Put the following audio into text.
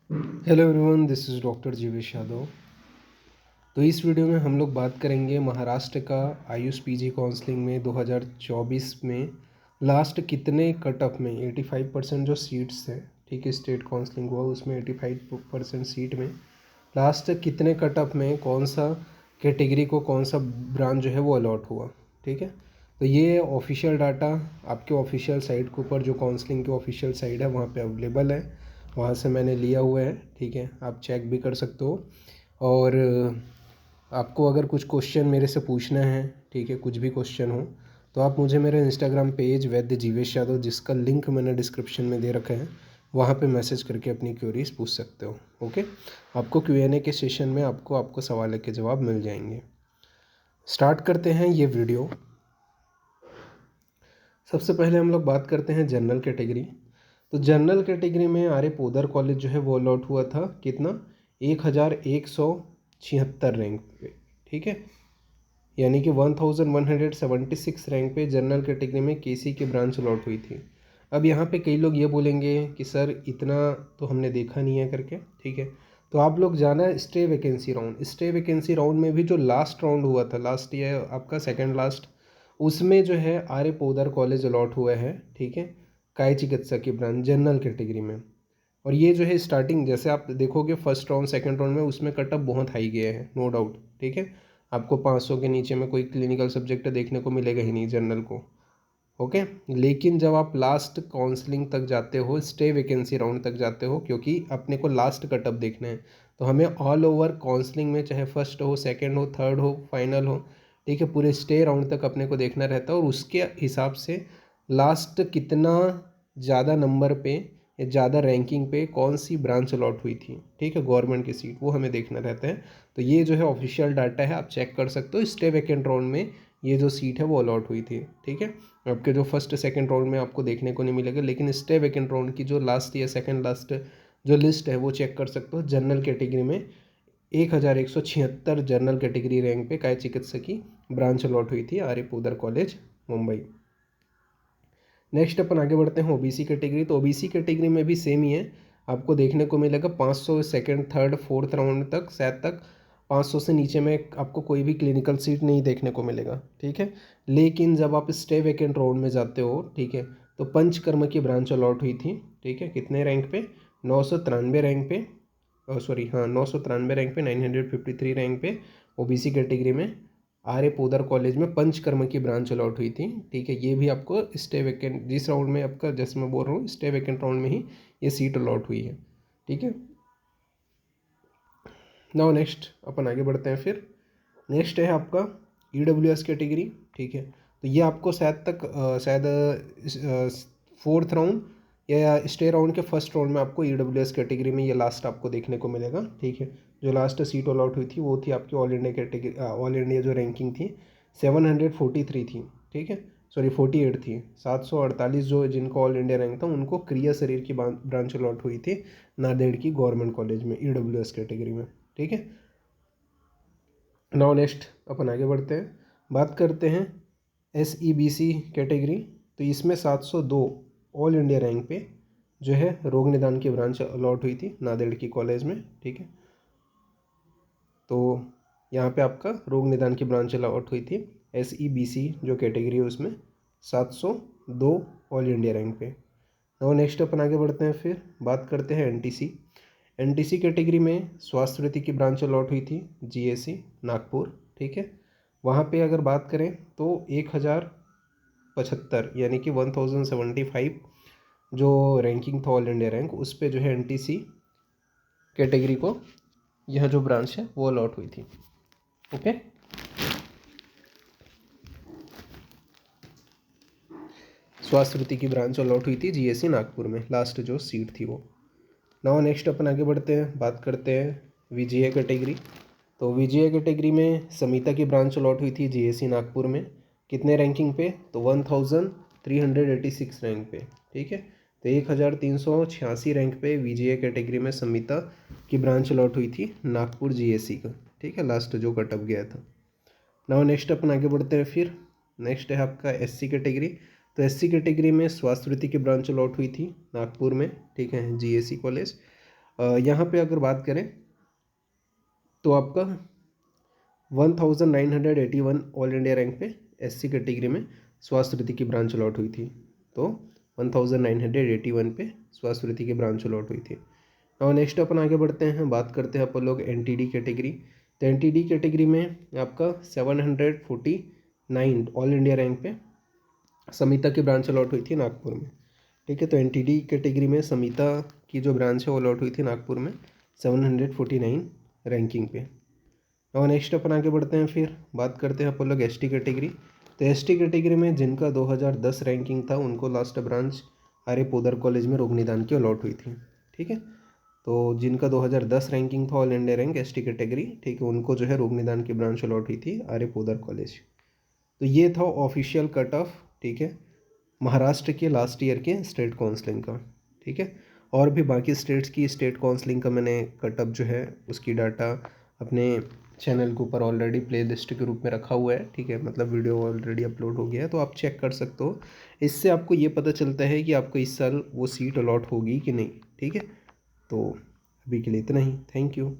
Hello everyone, this is doctor Jeevesh Yadav. तो इस video में हम लोग बात करेंगे महाराष्ट्र का आयुष पीजी काउंसलिंग में 2024 में लास्ट कितने कट ऑफ में 85% जो सीट्स हैं, ठीक है, स्टेट काउंसलिंग हुआ उसमें 85% सीट में लास्ट कितने कट ऑफ में कौन सा कैटेगरी को कौन सा ब्रांच जो है वो अलॉट हुआ। ठीक है, तो ये ऑफिशियल डाटा आपके ऑफिशियल साइट के ऊपर जो काउंसलिंग की ऑफिशियल साइट है वहाँ पे अवेलेबल है, वहाँ से मैंने लिया हुआ है। ठीक है, आप चेक भी कर सकते हो। और आपको अगर कुछ क्वेश्चन मेरे से पूछना है, ठीक है, कुछ भी क्वेश्चन हो तो आप मुझे मेरे इंस्टाग्राम पेज वैद्य जीवेश यादव, जिसका लिंक मैंने डिस्क्रिप्शन में दे रखा है, वहाँ पे मैसेज करके अपनी क्वेरीज पूछ सकते हो। ओके, आपको Q&A के सेशन में आपको सवाल के जवाब मिल जाएंगे। स्टार्ट करते हैं ये वीडियो। सबसे पहले हम लोग बात करते हैं जनरल कैटेगरी। तो जनरल कैटेगरी में आर्य पोदर कॉलेज जो है वो अलॉट हुआ था कितना, 1176 रैंक पे। ठीक है, यानी कि 1176 रैंक पे जनरल कैटेगरी में केसी की ब्रांच अलॉट हुई थी। अब यहाँ पे कई लोग ये बोलेंगे कि सर इतना तो हमने देखा नहीं है करके। ठीक है, तो आप लोग जाना stay vacancy round. Stay vacancy round में भी जो लास्ट राउंड हुआ था, लास्ट ईयर आपका सेकेंड लास्ट, उसमें जो है आर्य पोदर कॉलेज अलॉट हुआ है। ठीक है, काय चिकित्सा की ब्रांच जनरल कैटेगरी में। और ये जो है स्टार्टिंग, जैसे आप देखोगे फर्स्ट राउंड सेकंड राउंड में उसमें कटअप बहुत हाई गए हैं, नो डाउट। ठीक है, आपको 500 के नीचे में कोई क्लिनिकल सब्जेक्ट देखने को मिलेगा ही नहीं जनरल को। ओके, लेकिन जब आप लास्ट काउंसलिंग तक जाते हो, स्टे वैकेंसी राउंड तक जाते हो, क्योंकि अपने को लास्ट कटअप देखना है, तो हमें ऑल ओवर काउंसलिंग में चाहे फर्स्ट हो, सेकंड हो, थर्ड हो, फाइनल हो, ठीक है, पूरे स्टे राउंड तक अपने को देखना रहता है। और उसके हिसाब से लास्ट कितना ज़्यादा नंबर पे या ज़्यादा रैंकिंग पे कौन सी ब्रांच अलॉट हुई थी, ठीक है, गवर्नमेंट की सीट, वो हमें देखना रहता है। तो ये जो है ऑफिशियल डाटा है, आप चेक कर सकते हो। स्टे वैकेंट राउंड में ये जो सीट है वो अलॉट हुई थी। ठीक है, आपके जो फर्स्ट सेकंड राउंड में आपको देखने को नहीं मिलेगा, लेकिन स्टे वैकेंट राउंड की जो लास्ट या सेकंड लास्ट जो लिस्ट है वो चेक कर सकते हो। जनरल कैटेगरी में 1176 जनरल कैटेगरी रैंक पे काय चिकित्सा की ब्रांच अलॉट हुई थी आर्य पोदर कॉलेज मुंबई। नेक्स्ट अपन आगे बढ़ते हैं ओबीसी कैटेगरी। तो ओबीसी कैटेगरी में भी सेम ही है, आपको देखने को मिलेगा 500 सेकंड थर्ड फोर्थ राउंड तक, शायद तक 500 से नीचे में आपको कोई भी क्लिनिकल सीट नहीं देखने को मिलेगा। ठीक है, लेकिन जब आप स्टे वैकेंट राउंड में जाते हो, ठीक है, तो पंचकर्म की ब्रांच अलॉट हुई थी। ठीक है, कितने रैंक पे, 993 रैंक पे, सॉरी हाँ 993 रैंक पे, 953 रैंक पे ओबीसी कैटेगरी में आर्य पोदर कॉलेज में पंचकर्म की ब्रांच अलॉट हुई थी। ठीक है, ये भी आपको स्टे वैकेंट जिस राउंड में आपका, जैसे मैं बोल रहा हूँ, स्टे वैकेंट राउंड में ही ये सीट अलॉट हुई है। ठीक है, नाउ नेक्स्ट अपन आगे बढ़ते हैं। फिर नेक्स्ट है आपका EWS कैटेगरी। ठीक है, तो ये आपको शायद फोर्थ राउंड या स्टे राउंड के फर्स्ट राउंड में आपको EWS कैटेगरी में ये लास्ट आपको देखने को मिलेगा। ठीक है, जो लास्ट सीट अलॉट हुई थी वो थी आपकी all India category, all India जो रैंकिंग थी 743 थी। ठीक है, सॉरी 48 थी, 748 जो जिनको ऑल इंडिया रैंक था उनको क्रिया शरीर की ब्रांच अलॉट हुई थी नांदेड़ की गवर्नमेंट कॉलेज में EWS कैटेगरी में। ठीक है, नाउ नेक्स्ट अपन आगे बढ़ते हैं, बात करते हैं SEBC कैटेगरी। तो इसमें 702 ऑल इंडिया रैंक पे जो है रोग निदान की ब्रांच अलॉट हुई थी नांदेड़ की कॉलेज में। ठीक है, तो यहाँ पे आपका रोग निदान की ब्रांच अलॉट हुई थी SEBC जो कैटेगरी है उसमें 702 ऑल इंडिया रैंक पे। और नेक्स्ट अपन आगे बढ़ते हैं, फिर बात करते हैं एनटीसी कैटेगरी में स्वास्थ्य की ब्रांच अलॉट हुई थी GAC नागपुर। ठीक है, वहाँ पे अगर बात करें तो 1075 यानी कि 1075 जो रैंकिंग था ऑल इंडिया रैंक, उस पे जो है एनटीसी कैटेगरी को यह जो ब्रांच है वो अलॉट हुई थी। ओके, स्वास्थ्य की ब्रांच अलॉट हुई थी GAC नागपुर में, लास्ट जो सीट थी वो। नाउ नेक्स्ट अपन आगे बढ़ते हैं, बात करते हैं VGA कैटेगरी। तो VGA कैटेगरी में समिता की ब्रांच अलॉट हुई थी GAC नागपुर में, कितने रैंकिंग पे, तो 1386 रैंक पे। ठीक है, तो 1386 रैंक पे VGA कैटेगरी में समिता की ब्रांच अलॉट हुई थी नागपुर GAC का। ठीक है, लास्ट जो कटअप गया था। नाउ नेक्स्ट अपन आगे बढ़ते हैं। फिर नेक्स्ट है आपका SC कैटेगरी। तो SC कैटेगरी में स्वास्थ्य की ब्रांच अलॉट हुई थी नागपुर में। ठीक है, GAC कॉलेज। यहाँ पे अगर बात करें तो आपका 1981 ऑल इंडिया रैंक पे एससी कैटेगरी में स्वास्थ्य की ब्रांच अलॉट हुई थी। तो 1981 पे स्वास्थ्य की ब्रांच अलॉट हुई थी। और नेक्स्ट अपन आगे बढ़ते हैं, बात करते हैं अपन लोग एनटीडी कैटेगरी। तो एनटीडी कैटेगरी में आपका 749 ऑल इंडिया रैंक पे समिता की ब्रांच अलॉट हुई थी नागपुर में। ठीक है, तो एनटीडी कैटेगरी में समिता की जो ब्रांच है वो अलॉट हुई थी नागपुर में 749 रैंकिंग पे। और नेक्स्ट अपन आगे बढ़ते हैं, फिर बात करते हैं अपन लोग एसटी कैटेगरी। तो एसटी कैटेगरी में जिनका 2010 रैंकिंग था उनको लास्ट ब्रांच आर्य पोदर कॉलेज में रोग निदान की अलॉट हुई थी। ठीक है, तो जिनका 2010 रैंकिंग था all India rank ST category, ठीक है, उनको जो है रोग निदान की ब्रांच अलॉट हुई थी आर्य पोदर कॉलेज। तो ये था ऑफिशियल कट ऑफ, ठीक है, महाराष्ट्र के लास्ट ईयर के स्टेट काउंसलिंग का। ठीक है, और भी बाकी स्टेट्स की स्टेट काउंसलिंग का मैंने कटअप जो है उसकी डाटा अपने चैनल के ऊपर ऑलरेडी प्लेलिस्ट के रूप में रखा हुआ है। ठीक है, मतलब वीडियो ऑलरेडी अपलोड हो गया है, तो आप चेक कर सकते हो। इससे आपको ये पता चलता है कि आपको इस साल वो सीट अलॉट होगी कि नहीं। ठीक है, तो अभी के लिए इतना ही। Thank you.